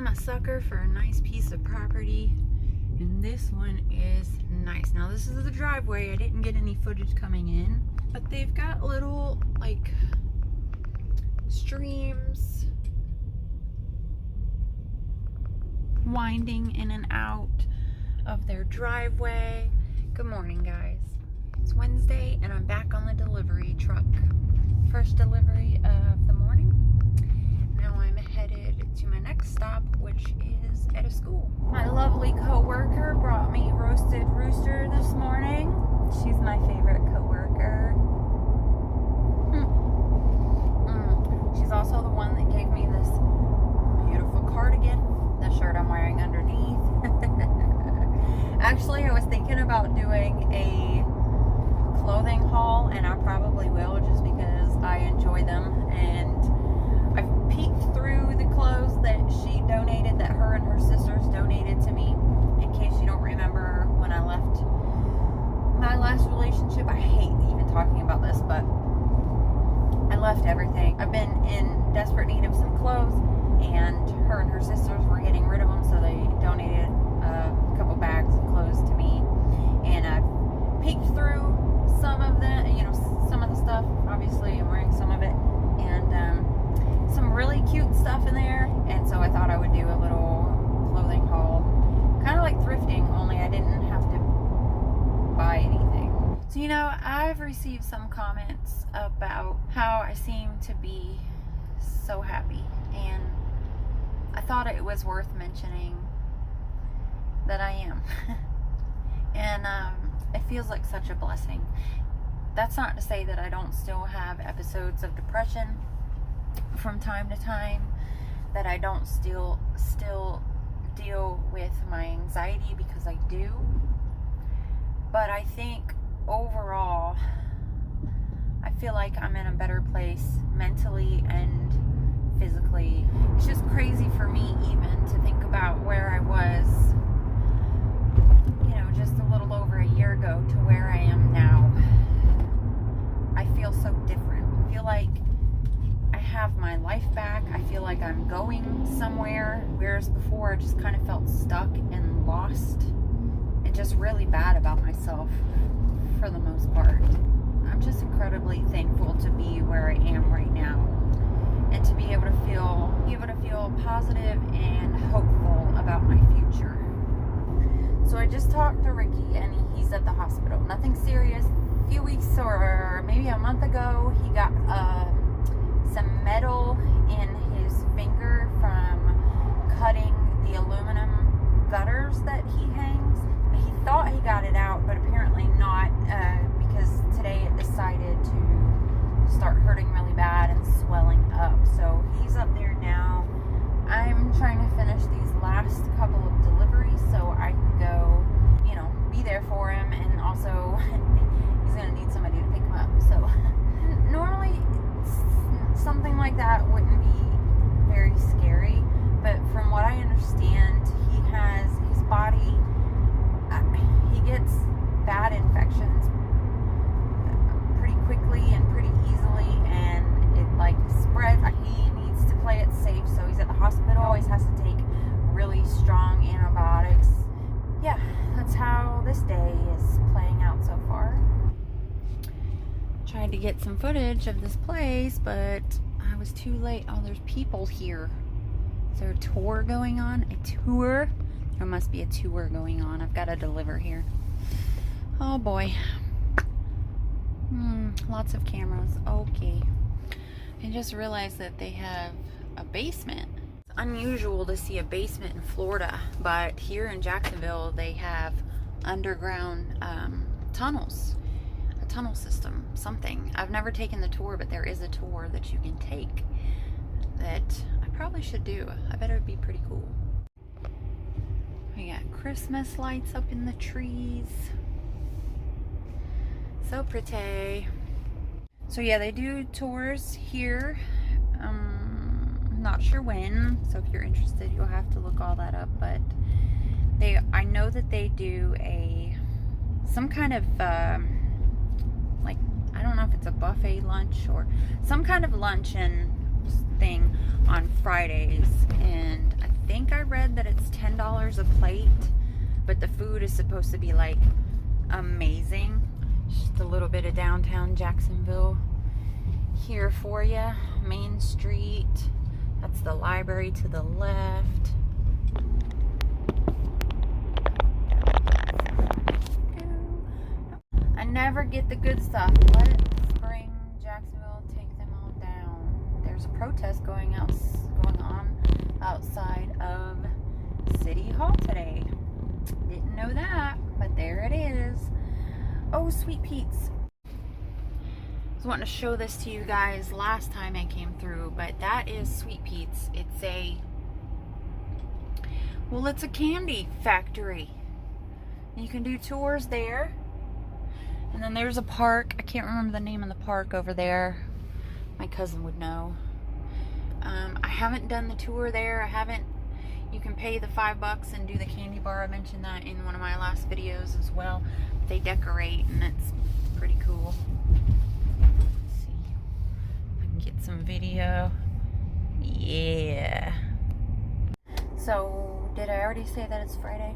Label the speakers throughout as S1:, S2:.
S1: I'm a sucker for a nice piece of property, and this one is nice. Now this is the driveway. I didn't get any footage coming in, but they've got little like streams winding in and out of their driveway. Good morning, guys. It's Wednesday and I'm back on the delivery truck. First delivery of the morning. Now I'm headed to my next stop, which is at a school. My lovely co-worker brought me roasted rooster this morning. She's my favorite co-worker. She's also the one that gave me this beautiful cardigan, the shirt I'm wearing underneath. Actually, I was thinking about doing a clothing haul, and I probably will just because I enjoy them. And I've peeked through the clothes that she donated, that her and her sisters donated to me. In case you don't remember, when I left my last relationship, I hate even talking about this, but I left everything. I've been in desperate need of some clothes, and her sisters were getting rid of them, so they donated a couple bags of clothes to me. And I've peeked through some of the, some of the stuff. Obviously, I'm wearing some of it, and some really cute stuff in there. And so I thought I would do a little clothing haul, kind of like thrifting, only I didn't have to buy anything. So, I've received some comments about how I seem to be so happy, and I thought it was worth mentioning that I am. And it feels like such a blessing. That's not to say that I don't still have episodes of depression from time to time, that I don't still deal with my anxiety, because I do. But I think overall, I feel like I'm in a better place mentally and physically. It's just crazy for me even to think about where I was, just a little over a year ago to where I am now. I feel so different. I feel like I have my life back. I feel like I'm going somewhere, whereas before I just kind of felt stuck and lost and just really bad about myself for the most part. I'm just incredibly thankful to be where I am right now, and to be able to feel positive and hopeful about my future. So I just talked to Ricky, and he's at the hospital. Nothing serious. A few weeks or maybe a month ago, he got some metal in his finger from cutting the aluminum gutters that he hangs. He thought he got it out, but apparently not, because today it decided to start hurting really bad and swelling up. So he's up there now. I'm trying to finish these last couple of deliveries so I can go, be there for him, and also he's going to need somebody to pick him up. So normally something like that wouldn't be very scary, but from what I understand, he has his body, he gets bad infections pretty quickly and pretty easily, and it spreads. He needs to play it safe, so he's at the hospital. Always has to take really strong antibiotics. Yeah, that's how this day is playing out so far. Tried to get some footage of this place, but I was too late. Oh, there's people here. Is there a tour going on? A tour? There must be a tour going on. I've got to deliver here. Oh boy. Lots of cameras. Okay. I just realized that they have a basement. It's unusual to see a basement in Florida, but here in Jacksonville they have underground tunnels. A tunnel system, something. I've never taken the tour, but there is a tour that you can take that I probably should do. I bet it would be pretty cool. We got Christmas lights up in the trees. So pretty. So yeah, they do tours here. Not sure when, so if you're interested, you'll have to look all that up. But I know that they do some kind of I don't know if it's a buffet lunch or some kind of luncheon thing on Fridays, and I think I read that it's $10 a plate, but the food is supposed to be like amazing. Just a little bit of downtown Jacksonville here for you. Main Street. That's the library to the left. I never get the good stuff. Let's bring Jacksonville, take them all down. There's a protest going on outside of City Hall today. Didn't know that, but there it is. Oh, Sweet Pete's. I was wanting to show this to you guys last time I came through, but that is Sweet Pete's. It's a candy factory. You can do tours there. And then there's a park. I can't remember the name of the park over there. My cousin would know. I haven't done the tour there. You can pay the $5 and do the candy bar. I mentioned that in one of my last videos as well. They decorate and it's pretty cool. Let's see if I can get some video. Yeah. So, did I already say that it's Friday?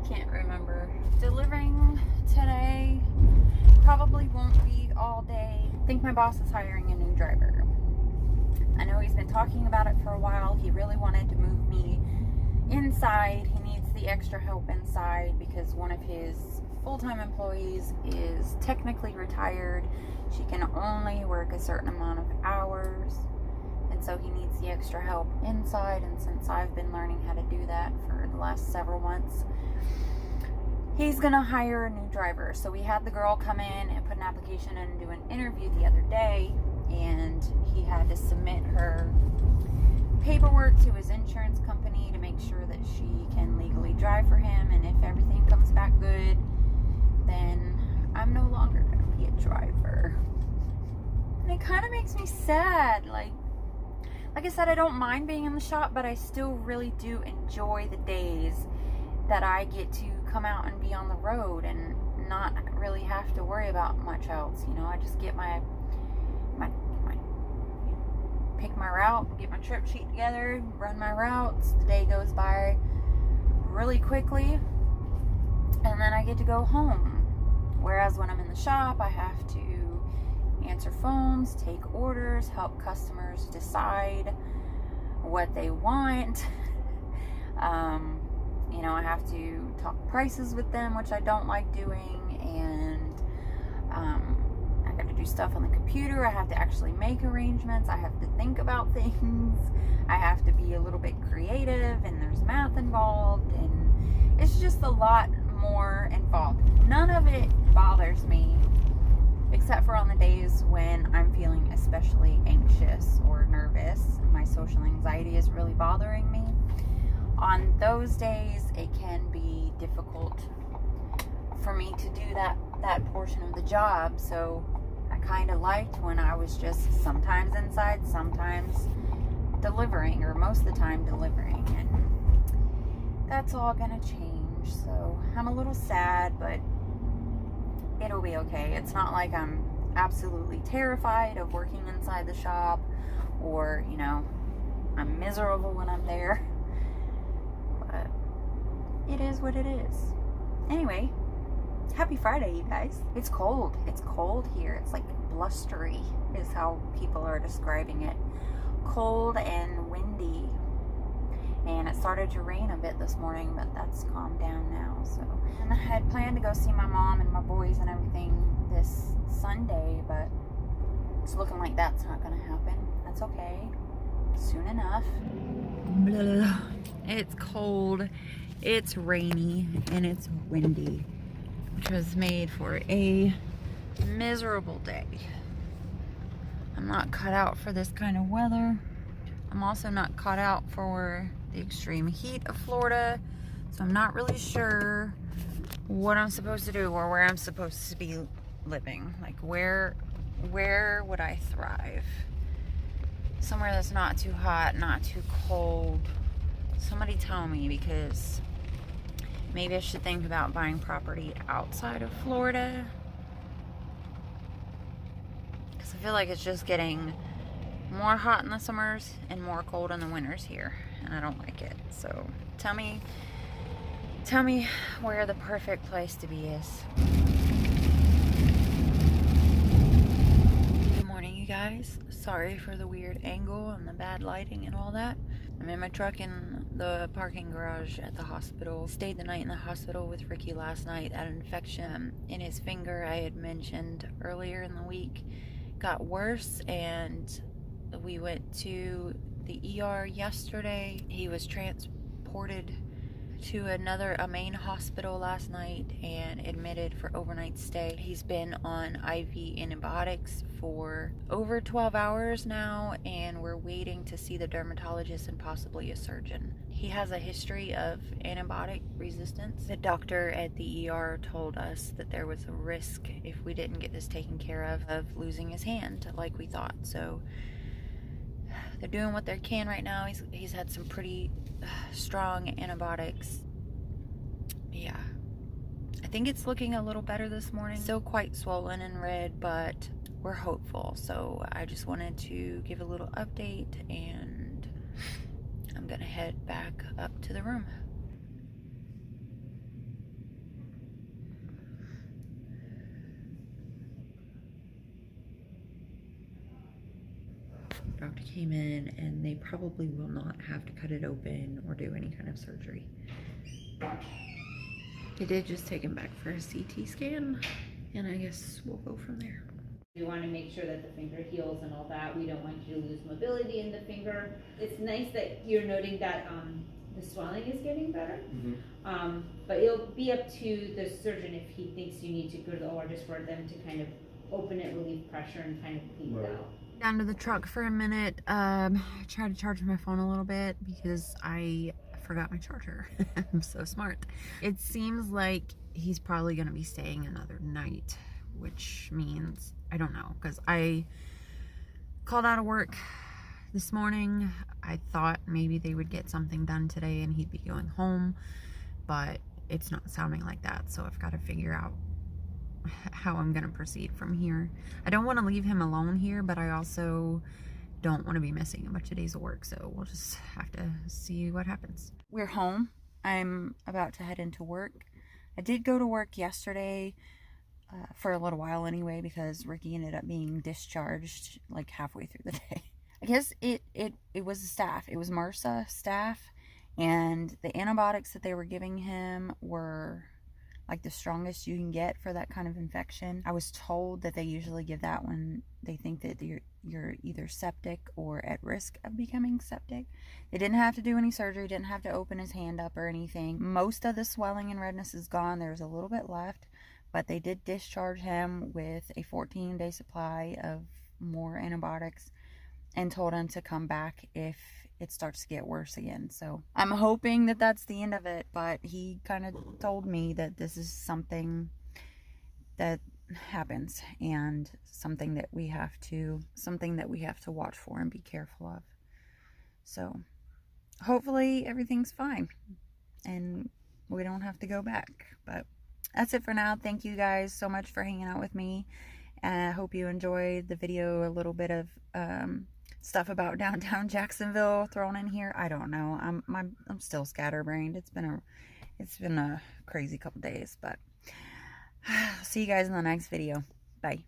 S1: Can't remember. Delivering today. Probably won't be all day. I think my boss is hiring a new driver. I know he's been talking about it for a while. He really wanted to move me inside. He needs the extra help inside because one of his full-time employees is technically retired. She can only work a certain amount of hours. And so he needs the extra help inside. And since I've been learning how to do that for the last several months, he's gonna hire a new driver. So we had the girl come in and put an application in and do an interview the other day, and he had to submit her paperwork to his insurance company to make sure that she can legally drive for him, and if everything comes back good, then I'm no longer gonna be a driver. And it kind of makes me sad. Like I said, I don't mind being in the shop, but I still really do enjoy the days that I get to come out and be on the road and not really have to worry about much else. You know, I just get pick my route, get my trip sheet together, run my routes. The day goes by really quickly, and then I get to go home. Whereas when I'm in the shop, I have to answer phones, take orders, help customers decide what they want. You know, I have to talk prices with them, which I don't like doing, and I have to do stuff on the computer. I have to actually make arrangements. I have to think about things. I have to be a little bit creative, and there's math involved, and it's just a lot more involved. None of it bothers me, except for on the days when I'm feeling especially anxious or nervous. My social anxiety is really bothering me. On those days, it can be difficult for me to do that portion of the job. So I kind of liked when I was just sometimes inside, sometimes delivering, or most of the time delivering. And that's all gonna change. So I'm a little sad, but it'll be okay. It's not like I'm absolutely terrified of working inside the shop, or, you know, I'm miserable when I'm there. But it is what it is. Anyway, happy Friday, you guys. It's cold. It's cold here. It's like blustery is how people are describing it. Cold and windy. And it started to rain a bit this morning, but that's calmed down now. So, and I had planned to go see my mom and my boys and everything this Sunday, but it's looking like that's not going to happen. That's okay. Soon enough. It's cold, it's rainy, and it's windy, which was made for a miserable day. I'm not cut out for this kind of weather. I'm also not cut out for the extreme heat of Florida, so I'm not really sure what I'm supposed to do or where I'm supposed to be living. Like, where would I thrive? Somewhere that's not too hot, not too cold. Somebody tell me, because maybe I should think about buying property outside of Florida, because I feel like it's just getting more hot in the summers and more cold in the winters here. and I don't like it. So tell me where the perfect place to be is. Good morning, you guys. Sorry for the weird angle and the bad lighting and all that. I'm in my truck in the parking garage at the hospital. Stayed the night in the hospital with Ricky last night. That infection in his finger I had mentioned earlier in the week got worse, and we went to the ER yesterday. He was transported to a main hospital last night and admitted for overnight stay. He's been on IV antibiotics for over 12 hours now, and we're waiting to see the dermatologist and possibly a surgeon. He has a history of antibiotic resistance. The doctor at the ER told us that there was a risk, if we didn't get this taken care of losing his hand like we thought. So they're doing what they can right now. He's had some pretty strong antibiotics. Yeah, I think it's looking a little better this morning. Still quite swollen and red, but we're hopeful. So I just wanted to give a little update, and I'm gonna head back up to the room. Doctor came in, and they probably will not have to cut it open or do any kind of surgery. They did just take him back for a CT scan, and I guess we'll go from there.
S2: We want to make sure that the finger heals and all that. We don't want you to lose mobility in the finger. It's nice that you're noting that the swelling is getting better. But it'll be up to the surgeon if he thinks you need to go to the OR, just for them to kind of open it, relieve pressure, and kind of clean it out.
S1: Down to the truck for a minute. Tried to charge my phone a little bit because I forgot my charger. I'm so smart. It seems like he's probably going to be staying another night, which means I don't know, because I called out of work this morning. I thought maybe they would get something done today and he'd be going home, but it's not sounding like that. So I've got to figure out how I'm gonna proceed from here. I don't want to leave him alone here, but I also don't want to be missing a bunch of days of work, so we'll just have to see what happens. We're home. I'm about to head into work. I did go to work yesterday for a little while anyway, because Ricky ended up being discharged like halfway through the day. I guess it was the staff. It was MRSA staff, and the antibiotics that they were giving him were like the strongest you can get for that kind of infection. I was told that they usually give that when they think that you're either septic or at risk of becoming septic. They didn't have to do any surgery, didn't have to open his hand up or anything. Most of the swelling and redness is gone. There's a little bit left, but they did discharge him with a 14-day supply of more antibiotics and told him to come back if it starts to get worse again. So I'm hoping that that's the end of it, but he kind of told me that this is something that happens and something that we have to watch for and be careful of. So hopefully everything's fine and we don't have to go back. But that's it for now. Thank you guys so much for hanging out with me, and I hope you enjoyed the video. A little bit of stuff about downtown Jacksonville thrown in here. I don't know. I'm still scatterbrained. It's been a crazy couple days, but see you guys in the next video. Bye.